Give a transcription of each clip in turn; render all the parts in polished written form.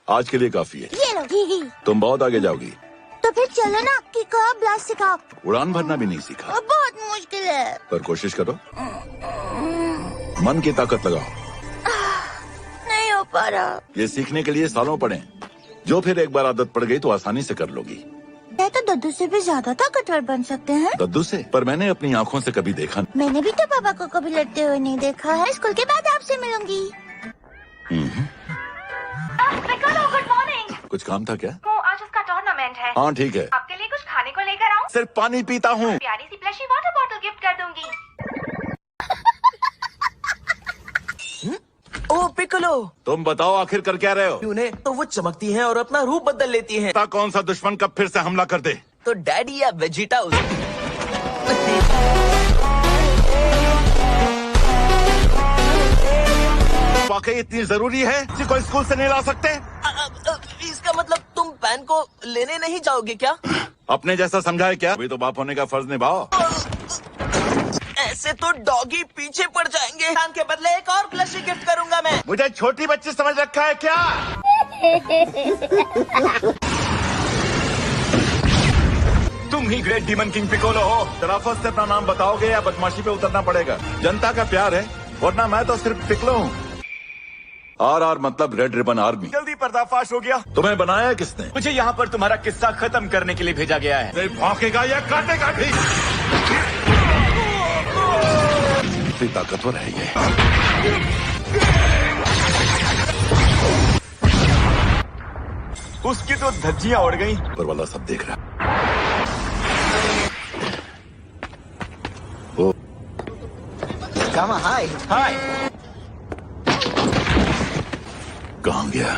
आज के लिए काफी है। ये लो। तुम बहुत आगे जाओगी। तो फिर चलो ना, किक और ब्लास्ट सिखाओ। उड़ान भरना भी नहीं सीखा। बहुत मुश्किल है। पर कोशिश करो, मन की ताकत लगाओ। नहीं हो पा रहा। ये सीखने के लिए सालों पड़े, जो फिर एक बार आदत पड़ गई तो आसानी से कर लोगी। क्या तो दद्दू से भी ज्यादा ताकतवर बन सकते हैं? दद्दू से? पर मैंने अपनी आंखों से कभी देखा नहीं। मैंने भी तो पापा को कभी लड़ते हुए नहीं देखा है। स्कूल के बाद आपसे मिलूंगी। Good morning. कुछ काम था क्या? वो आज उसका टूर्नामेंट है। हाँ ठीक है। आपके लिए कुछ खाने को लेकर आऊं? सिर्फ पानी पीता हूँ। प्यारी सी प्लशी वाटर बॉटल गिफ्ट कर दूंगी। ओ पिकोलो, तुम बताओ आखिर कर क्या रहे हो? उन्हें तो वो चमकती हैं और अपना रूप बदल लेती हैं। पता कौन सा दुश्मन कब फिर से हमला कर दे। तो डैडी या वेजिटा वाकई इतनी जरूरी है? इसी को स्कूल से नहीं ला सकते? इसका मतलब तुम पैन को लेने नहीं जाओगे क्या? अपने जैसा समझा है क्या? अभी तो बाप होने का फर्ज निभाओ। ऐसे तो डॉगी पीछे पड़ जाएंगे। पैन के बदले एक और प्लशी गिफ्ट करूंगा मैं। मुझे छोटी बच्ची समझ रखा है क्या? तुम ही ग्रेट डीमन किंग पिकोलो हो। शराफत से अपना नाम बताओगे या बदमाशी पे उतरना पड़ेगा? जनता का प्यार है, वरना मैं तो सिर्फ पिकलो हूँ। आर मतलब रेड रिबन आर्मी। जल्दी पर्दाफाश हो गया। तुम्हें बनाया किसने? मुझे यहाँ पर तुम्हारा किस्सा खत्म करने के लिए भेजा गया है। नहीं भौंकेगा या काटेगा भी। इतनी ताकतवर है ये। उसकी तो धज्जियां उड़ गई। ऊपर वाला सब देख रहा। कामा हाय हाय। कहाँ गया?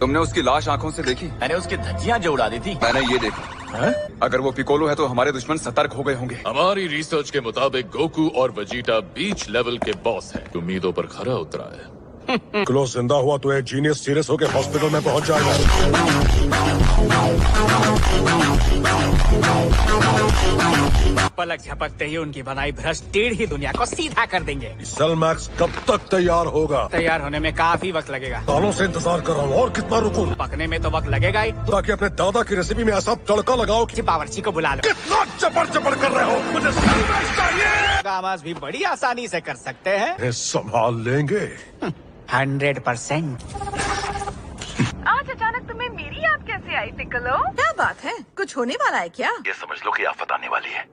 तुमने उसकी लाश आंखों से देखी? मैंने उसकी धज्जियां जो उड़ा दी थी। मैंने ये देखा। अगर वो पिकोलो है तो हमारे दुश्मन सतर्क हो गए होंगे। हमारी रिसर्च के मुताबिक गोकू और वेजिटा बीच लेवल के बॉस हैं। उम्मीदों पर खरा उतरा है। पिकोलो जिंदा हुआ तो एक जीनियस सीरियस होकर हॉस्पिटल में पहुंच जाएगा। पलक झपकते ही उनकी बनाई भ्रष्ट टेढ़ी ही दुनिया को सीधा कर देंगे। सेल मैक्स कब तक तैयार होगा? तैयार होने में काफी वक्त लगेगा। सालों से इंतजार कर रहा हूँ, और कितना रुकूं? पकने में तो वक्त लगेगा ही। ताकि अपने दादा की रेसिपी में ऐसा तड़का लगाओ कि बावर्ची को बुला लो। कितना चपड़ चपड़ कर रहे हो? मुझे सेल मैक्स चाहिए। आवाज भी बड़ी आसानी से कर सकते हैं। ये संभाल लेंगे। 100%। आज अचानक तुम्हें मेरी याद कैसे आई पिकोलो? क्या बात है, कुछ होने वाला है क्या? ये समझ लो कि आफत आने वाली है।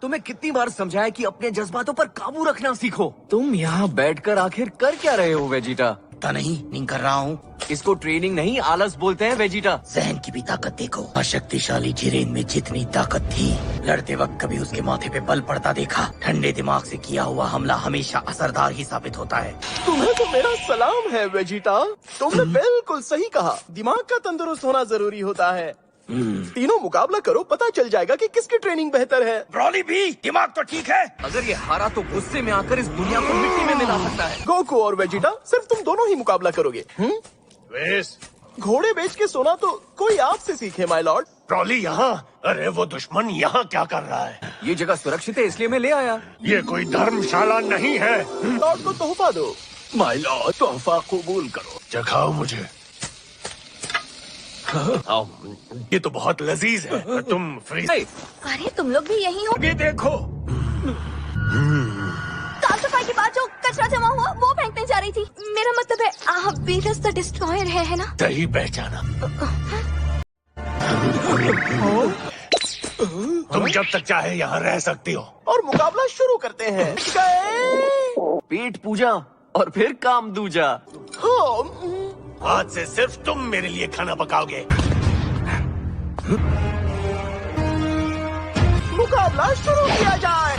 तुम्हें कितनी बार समझाया कि अपने जज्बातों पर काबू रखना सीखो। तुम यहाँ बैठकर आखिर कर क्या रहे हो वेजिटा? पता नहीं कर रहा हूँ। इसको ट्रेनिंग नहीं आलस बोलते हैं वेजिटा। जहन की भी ताकत देखो। अशक्तिशाली जिरेन में जितनी ताकत थी, लड़ते वक्त कभी उसके माथे पे बल पड़ता देखा। ठंडे दिमाग से किया हुआ हमला हमेशा असरदार ही साबित होता है। तुम्हें तो मेरा सलाम है वेजिटा। तुमने बिल्कुल सही कहा। दिमाग का तंदुरुस्त होना जरूरी होता है। तीनों मुकाबला करो, पता चल जाएगा कि किसकी ट्रेनिंग बेहतर है। ब्रॉली भी दिमाग तो ठीक है। अगर ये हारा तो गुस्से में आकर इस दुनिया को मिट्टी में मिला सकता है। गोकू और वेजिटा सिर्फ तुम दोनों ही मुकाबला करोगे। घोड़े बेच के सोना तो कोई आपसे सीखे माय लॉर्ड। ट्रॉली यहाँ? अरे वो दुश्मन यहाँ क्या कर रहा है? ये जगह सुरक्षित है इसलिए मैं ले आया। ये कोई धर्मशाला नहीं है। लॉर्ड को तोहफा दो। माय लॉर्ड, तोहफा कबूल करो। चखाओ मुझे। ये तो बहुत लजीज है। तुम फ्रीज। अरे तुम लोग भी यही हो? ये देखो। साफ सफाई के बाद जो कचरा जमा हुआ वो फेंकने जा रही थी। मेरा मतलब है आप बीरस द डिस्ट्रॉयर है ना? सही पहचाना। तुम जब तक चाहे यहाँ रह सकती हो। और मुकाबला शुरू करते हैं। पेट पूजा और फिर काम दूजा। आज से सिर्फ तुम मेरे लिए खाना पकाओगे। मुकाबला शुरू किया जाए।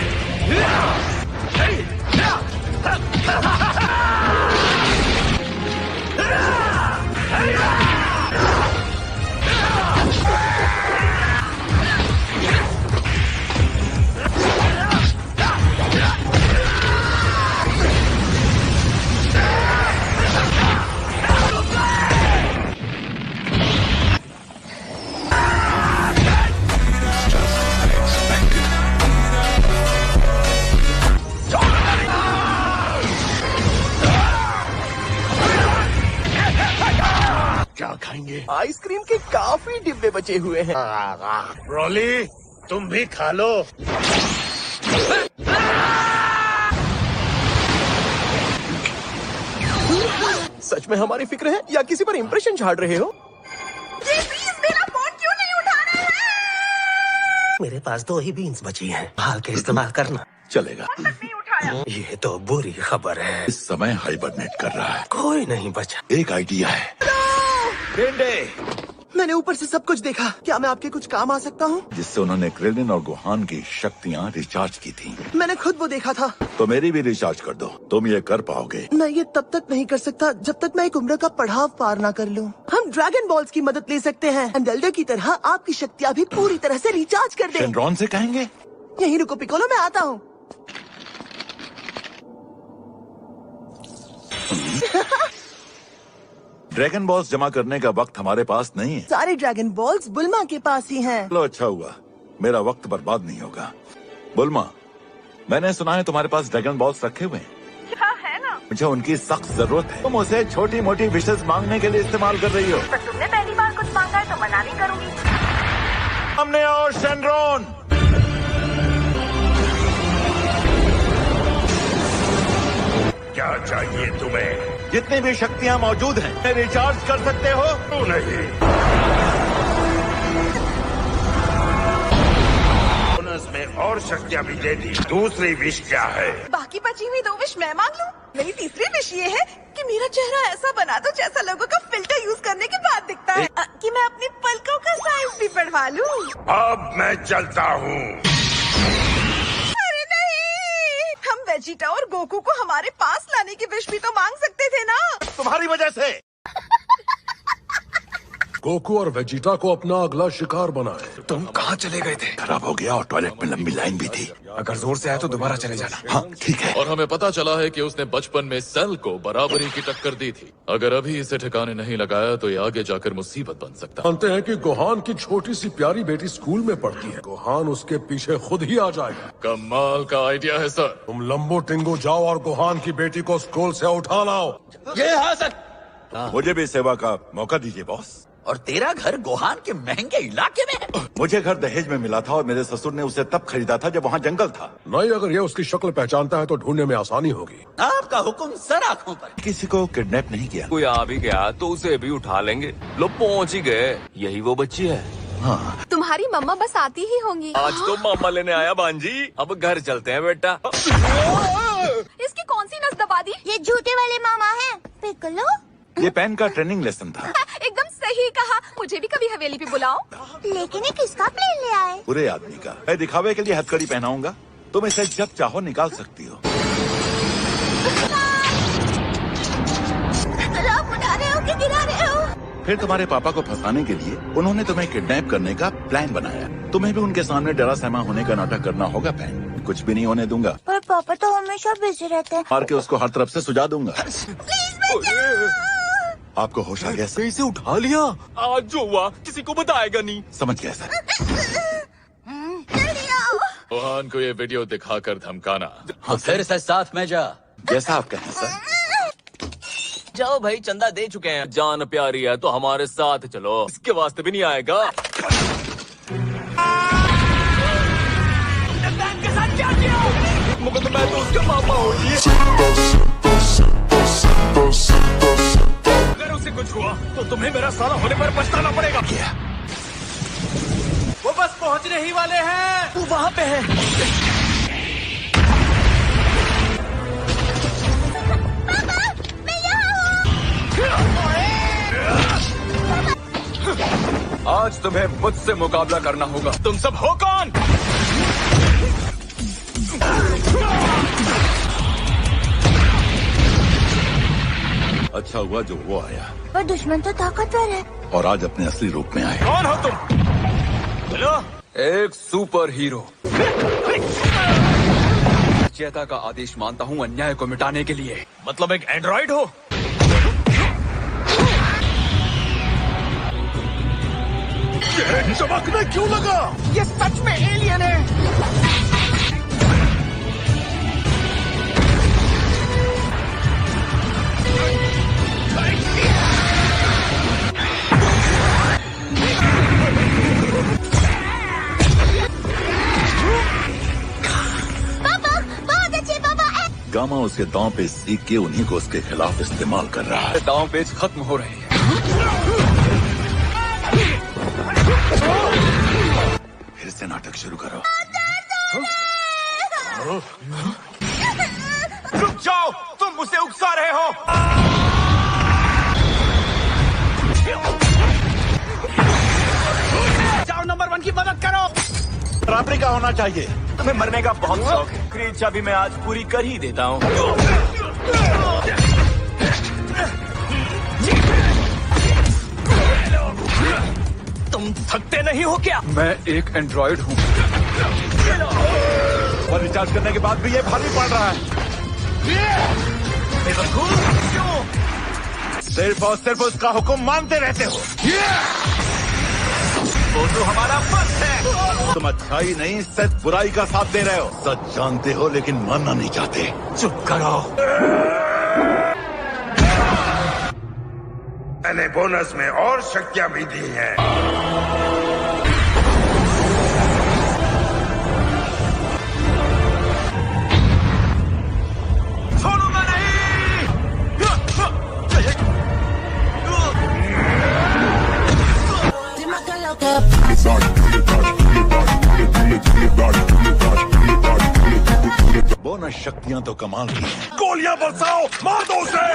क्या खाएंगे? आइसक्रीम के काफी डिब्बे बचे हुए हैं। ब्रोली, तुम भी खा लो। सच में हमारी फिक्र है या किसी पर इंप्रेशन झाड़ रहे हो? जी प्लीज मेरा फोन क्यों नहीं उठा रहे हैं? मेरे पास 2 ही बीन्स बची हैं। हाल के इस्तेमाल करना चलेगा। नहीं उठाया। ये तो बुरी खबर है। इस समय हाइबरनेट कर रहा है। कोई नहीं बचा। एक आइडिया है। मैंने ऊपर से सब कुछ देखा। क्या मैं आपके कुछ काम आ सकता हूँ? जिससे उन्होंने क्रेलिन और गोहान की शक्तियाँ रिचार्ज की थी। मैंने खुद वो देखा था। तो मेरी भी रिचार्ज कर दो। तुम ये कर पाओगे? मैं ये तब तक नहीं कर सकता जब तक मैं एक उम्र का पड़ाव पार ना कर लूं। हम ड्रैगन बॉल्स की मदद ले सकते हैं। एंड एल्डर की तरह आपकी शक्तियाँ भी पूरी तरह से रिचार्ज कर दें। शेनरॉन से कहेंगे? यहीं रुको पिकोलो, मैं आता हूँ। ड्रैगन बॉल्स जमा करने का वक्त हमारे पास नहीं है। सारे ड्रैगन बॉल्स बुल्मा के पास ही हैं। चलो अच्छा हुआ, मेरा वक्त बर्बाद नहीं होगा। बुल्मा, मैंने सुना है तुम्हारे पास ड्रैगन बॉल्स रखे हुए हैं। क्या है ना? मुझे उनकी सख्त जरूरत है। तुम उसे छोटी मोटी विशेष मांगने के लिए इस्तेमाल कर रही हो। पर तुमने पहली बार कुछ मांगा है तो मना नहीं करूंगी। हमने और शेनरॉन, क्या चाहिए तुम्हें? जितनी भी शक्तियाँ मौजूद हैं, रिचार्ज कर सकते हो? क्यों नहीं? बोनस में और शक्तियाँ भी दे दी। दूसरी विश क्या है? बाकी बची हुई 2 विश मैं मांग लूं? मेरी तीसरी विश ये है कि मेरा चेहरा ऐसा बना दो जैसा लोगों का फिल्टर यूज करने के बाद दिखता है। कि मैं अपनी पलकों का साइज भी बढ़वा लूं। अब मैं चलता हूँ। अरे नहीं, हम वेजिटा और गोकू को हमारे पास लाने की विश भी तो मांग सकते थे ना। तुम्हारी वजह से। गोकू और वेजिटा को अपना अगला शिकार बनाए। तुम कहाँ चले गए थे? खराब हो गया और टॉयलेट में लंबी लाइन भी थी। अगर जोर से आए तो दोबारा चले जाना। हाँ ठीक है। और हमें पता चला है कि उसने बचपन में सेल को बराबरी की टक्कर दी थी। अगर अभी इसे ठिकाने नहीं लगाया तो ये आगे जाकर मुसीबत बन सकता है। जानते हैं कि गोहान की छोटी सी प्यारी बेटी स्कूल में पढ़ती है। गोहान उसके पीछे खुद ही आ जाएगा। कमाल का आइडिया है सर। तुम लंबो टिंगू जाओ और गोहान की बेटी को स्कूल से उठा लाओ। ये हाँ सर। मुझे भी सेवा का मौका दीजिए बॉस। और तेरा घर गोहान के महंगे इलाके में है? मुझे घर दहेज में मिला था और मेरे ससुर ने उसे तब खरीदा था जब वहाँ जंगल था। नहीं, अगर ये उसकी शक्ल पहचानता है तो ढूंढने में आसानी होगी। आपका हुक्म सर आँखों पर। किसी को किडनैप नहीं किया। कोई आ भी गया तो उसे भी उठा लेंगे। लो पहुंच ही गए। यही वो बच्ची है। हाँ। तुम्हारी मम्मा बस आती ही होंगी। आज तो मामा लेने आया बांजी। अब घर चलते हैं बेटा। इसकी कौन सी नस दबा दी? ये झूठे वाले मामा हैं। पिकलो, ये पेन का ट्रेनिंग लेसन था। एकदम सही कहा। मुझे भी कभी हवेली पे बुलाओ। लेकिन ये किसका प्लेन ले आए? बुरे आदमी का। मैं दिखावे के लिए हथकड़ी पहनाऊंगा। तुम इसे जब चाहो निकाल सकती हो। आप उठा रहे हो कि गिरा रहे हो? फिर तुम्हारे पापा को फंसाने के लिए उन्होंने तुम्हें किडनैप करने का प्लान बनाया। तुम्हें भी उनके सामने डरा सहमा होने का नाटक करना होगा पैन। कुछ भी नहीं होने दूंगा। पर पापा तो हमेशा बिजी रहते हैं। मार के उसको हर तरफ से सुझा दूंगा। प्लीज बचाओ। आपको होश आ गया? कैसे उठा लिया? आज जो हुआ किसी को बताएगा नहीं। समझ गया सर। जल्दी आओ। गोहान को ये वीडियो दिखाकर धमकाना। हाँ, फिर से साथ में जा। जैसा आप कहें सर। जाओ भाई, चंदा दे चुके हैं। जान प्यारी है तो हमारे साथ चलो। इसके वास्ते भी नहीं आएगा। मगर मैं तो उसका मामा हूँ। अगर उसे कुछ हुआ तो तुम्हें मेरा साला होने पर पछताना पड़ेगा। क्या? वो बस पहुंचने ही वाले हैं। वो वहाँ पे है। आज तुम्हें मुझसे मुकाबला करना होगा। तुम सब हो कौन? अच्छा हुआ जो वो आया। पर दुश्मन तो ताकतवर है। और आज अपने असली रूप में आए। कौन हो तुम? हेलो, एक सुपर हीरो। चेता का आदेश मानता हूँ अन्याय को मिटाने के लिए। मतलब एक एंड्रॉइड हो? चमकने क्यों लगा? ये सच में एलियन है। गामा उसके दांव पेच सीख के उन्हीं को उसके खिलाफ इस्तेमाल कर रहा है। दांव पेच खत्म हो रहे हैं। फिर से नाटक शुरू करो। रुक जाओ, तुम मुझसे उकसा रहे हो। जाओ नंबर 1 की मदद करो। बराबरी का होना चाहिए। तुम्हें मरने का बहुत शौक है। मेरी इच्छा भी मैं आज पूरी कर ही देता हूँ। तुम थकते नहीं हो क्या? मैं एक एंड्रॉइड हूँ। और रिचार्ज करने के बाद भी ये भारी पड़ रहा है। सिर्फ और सिर्फ उसका हुक्म मानते रहते हो। वो तो हमारा फर्ज है। तुम अच्छाई नहीं सच बुराई का साथ दे रहे हो। सच जानते हो लेकिन मानना नहीं चाहते। चुप करो। मैंने बोनस में और शक्तियां भी दी हैं। छोड़ूंगा नहीं। बोनस शक्तियां तो कमाल की हैं। गोलियां बरसाओ, मार दो उसे।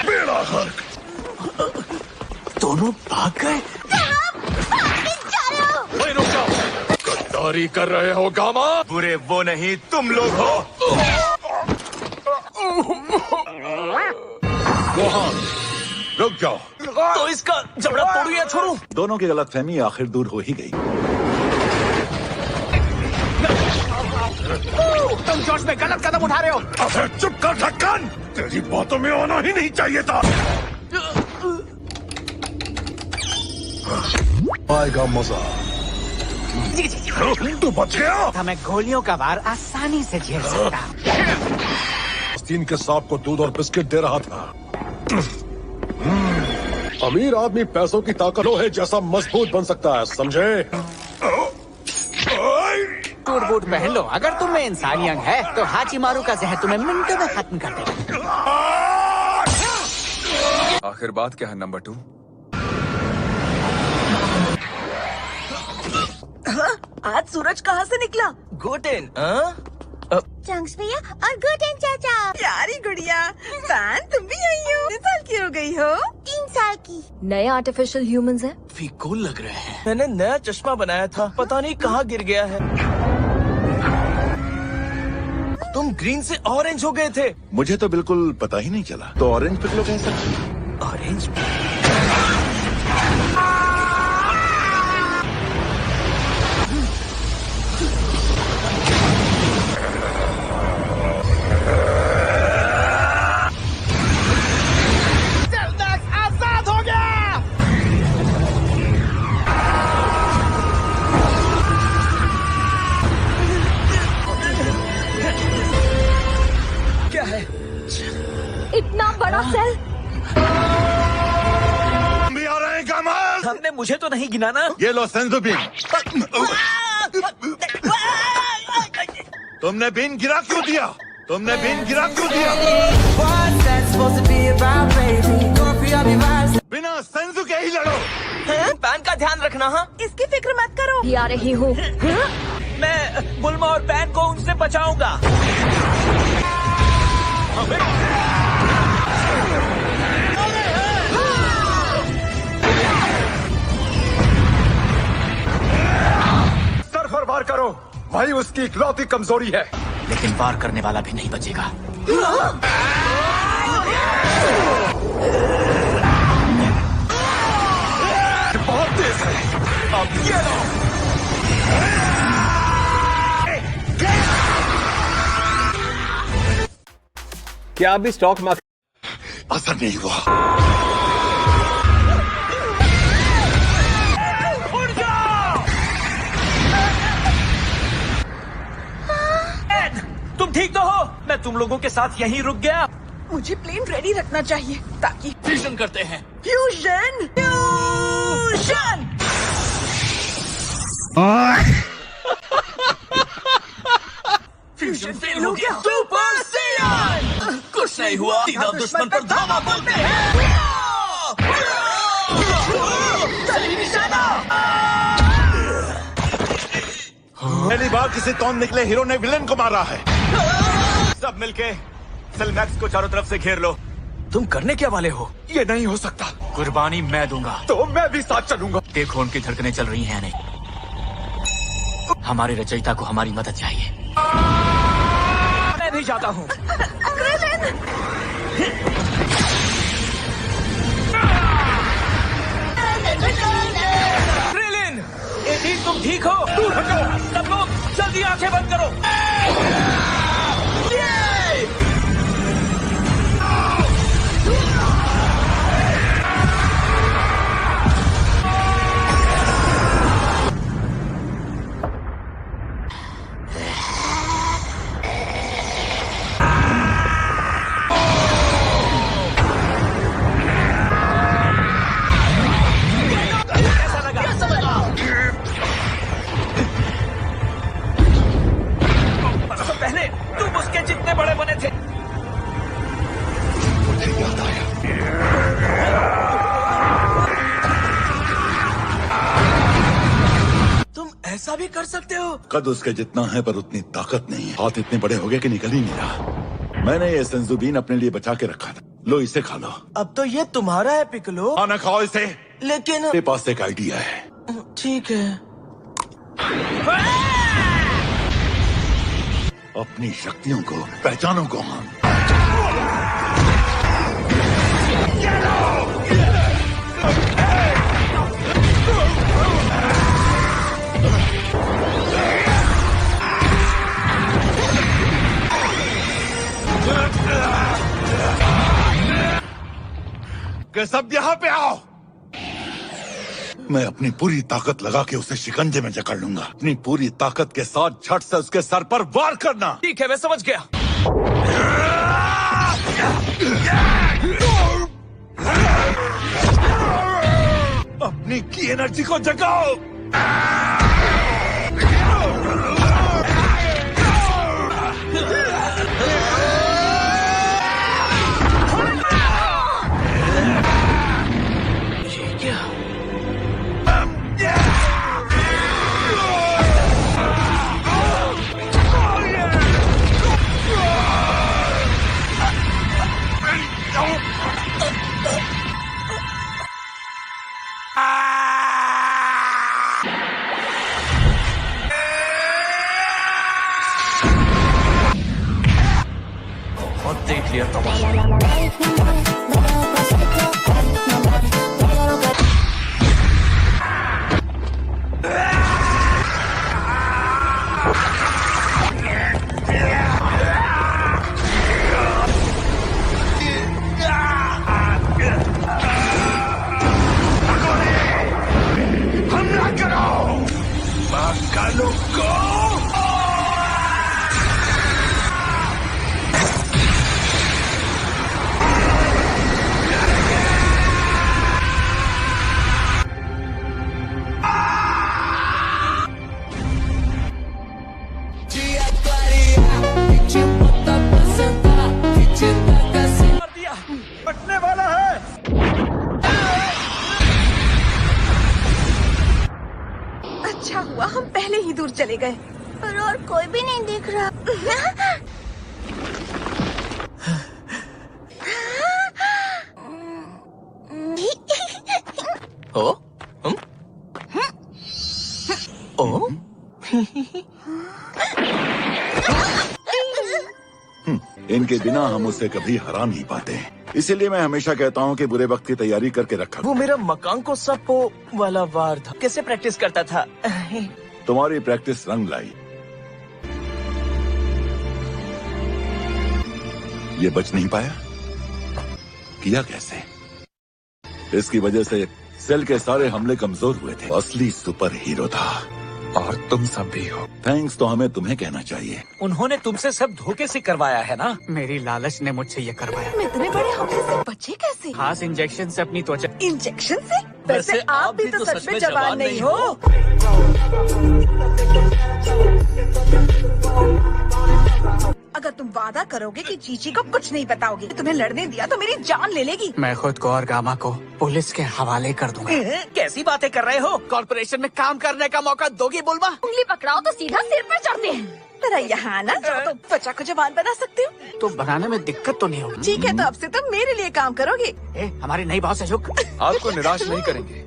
बेड़ा गर्क। दोनों भाग गए। वही रुक जाओ। गद्दारी कर रहे हो गामा। बुरे वो नहीं, तुम लोग हो। गोहान, रुक जाओ। तो इसका जबड़ा तोड़ू या छोड़ू? दोनों की गलतफहमी आखिर दूर हो ही गई। तुम जोश में गलत कदम उठा रहे हो। अबे चुप कर ढक्कन। तेरी बातों में आना ही नहीं चाहिए था। आएगा मजा। तू बच गया। हमें गोलियों का वार आसानी से झेल सकता। आस्तीन के सांप को दूध और बिस्किट दे रहा था। अमीर आदमी पैसों की ताकत है जैसा मजबूत बन सकता है, समझे? टूट बूट पहन लो। अगर तुम में इंसानियत है तो हाचिमारू का जहर तुम्हें मिनटों में खत्म कर देगा। आखिर बात क्या है नंबर 2? आज सूरज कहाँ से निकला? गोटेन। चंक्स भैया और गुटेन चाचा। प्यारी गुड़िया। फैन तुम भी आई हो? कितने साल की हो गई हो? 3 साल की। नए आर्टिफिशियल ह्यूमंस हैं। फीकूल लग रहे हैं। मैंने नया चश्मा बनाया था, पता नहीं कहाँ गिर गया है। तुम ग्रीन से ऑरेंज हो गए थे। मुझे तो बिल्कुल पता ही नहीं चला। तो ऑरेंज पिकलो कैसा? ऑरेंज आजाद हो गया। क्या है? इतना बड़ा सेल। भी आ रहे हैं कमाल। हमने मुझे तो नहीं गिना ना। ये लो सेंसो बीन। तुमने बीन गिरा क्यों दिया? तुमने बीन गिरा क्यों दिया? बिना सेंसो के ही लड़ो। पैन का ध्यान रखना। हाँ, इसकी फिक्र मत करो। भी आ रही हूँ। मैं बुल्मा और पैन को उनसे बचाऊंगा। सर पर वार करो। वही उसकी इकलौती कमजोरी है। लेकिन वार करने वाला भी नहीं बचेगा। बहुत तेज है। अब ये लो। क्या अभी स्टॉक मार्केट असर नहीं हुआ। तुम ठीक तो हो? मैं तुम लोगों के साथ यहीं रुक गया। मुझे प्लेन रेडी रखना चाहिए ताकि फ्यूजन करते हैं। Fusion fusion. फ्यूजन फेल हो गया। Super Saiyan! कुछ नहीं हुआ, सीधा दुश्मन पर धावा बोलते हैं। सही निशाना। पहली बार किसी तौन निकले हीरो ने विलेन को मारा है। सब मिलके सेल मैक्स को चारों तरफ से घेर लो। तुम करने क्या वाले हो? ये नहीं हो सकता। कुर्बानी मैं दूंगा। तो मैं भी साथ चलूंगा। देखो उनकी धड़कनें चल रही हैं नहीं। हमारे रचयिता को हमारी मदद चाहिए। मैं भी जाता हूँ। क्रिलिन, एडी तुम ठीक हो? दूर हटो। सब लोग जल्दी आंखें बंद करो। पहले तुम उसके जितने बड़े बने थे। मुझे याद आया। तुम ऐसा भी कर सकते हो? कद उसके जितना है पर उतनी ताकत नहीं है। हाथ इतने बड़े हो गए कि निकल ही नहीं रहा। मैंने ये संजुबीन अपने लिए बचा के रखा था। लो इसे खा लो। अब तो ये तुम्हारा है पिकलो। खाना खाओ इसे। लेकिन मेरे पास एक आइडिया है। ठीक है। अपनी शक्तियों को पहचानो गोहान। कि सब यहाँ पे आओ। मैं अपनी पूरी ताकत लगा के उसे शिकंजे में जकड़ लूंगा। अपनी पूरी ताकत के साथ झट से उसके सर पर वार करना। ठीक है, मैं समझ गया। अपनी की एनर्जी को जगाओ। देख लिया तमाशा। हमला करो। कालों को बटने वाला है। अच्छा हुआ हम पहले ही दूर चले गए। पर और कोई भी नहीं दिख रहा। ओ? ओ? इनके बिना हम उसे कभी हरा नहीं पाते। इसीलिए मैं हमेशा कहता हूँ कि बुरे वक्त की तैयारी करके रखा। वो मेरा मकान को सप्पो वाला वार था। कैसे प्रैक्टिस करता था? तुम्हारी प्रैक्टिस रंग लाई। ये बच नहीं पाया। किया कैसे? इसकी वजह से सेल के सारे हमले कमजोर हुए थे। असली सुपर हीरो था। और तुम सब भी हो। थैंक्स तो हमें तुम्हें कहना चाहिए। उन्होंने तुमसे सब धोखे से करवाया है ना? मेरी लालच ने मुझसे ये करवाया। तुम इतने बड़े हमले से बचे कैसे? खास इंजेक्शन से अपनी त्वचा। इंजेक्शन से? वैसे आप भी तो सच में जवान नहीं हो। वादा करोगे कि चीची को कुछ नहीं बताओगे? तुम्हें लड़ने दिया तो मेरी जान ले लेगी। मैं खुद को और गामा को पुलिस के हवाले कर दूंगा। कैसी बातें कर रहे हो? कॉर्पोरेशन में काम करने का मौका दोगी बुलबा? उंगली पकड़ाओ तो सीधा सिर पर चढ़ते हैं। जरा यहाँ आना, जाओ तो बच्चा को जवान बना सकते हो। तो बनाने में दिक्कत तो नहीं होगी? ठीक है, तो अब से तुम मेरे लिए काम करोगे। हमारी नई बॉस है, आपको निराश नहीं करेंगे।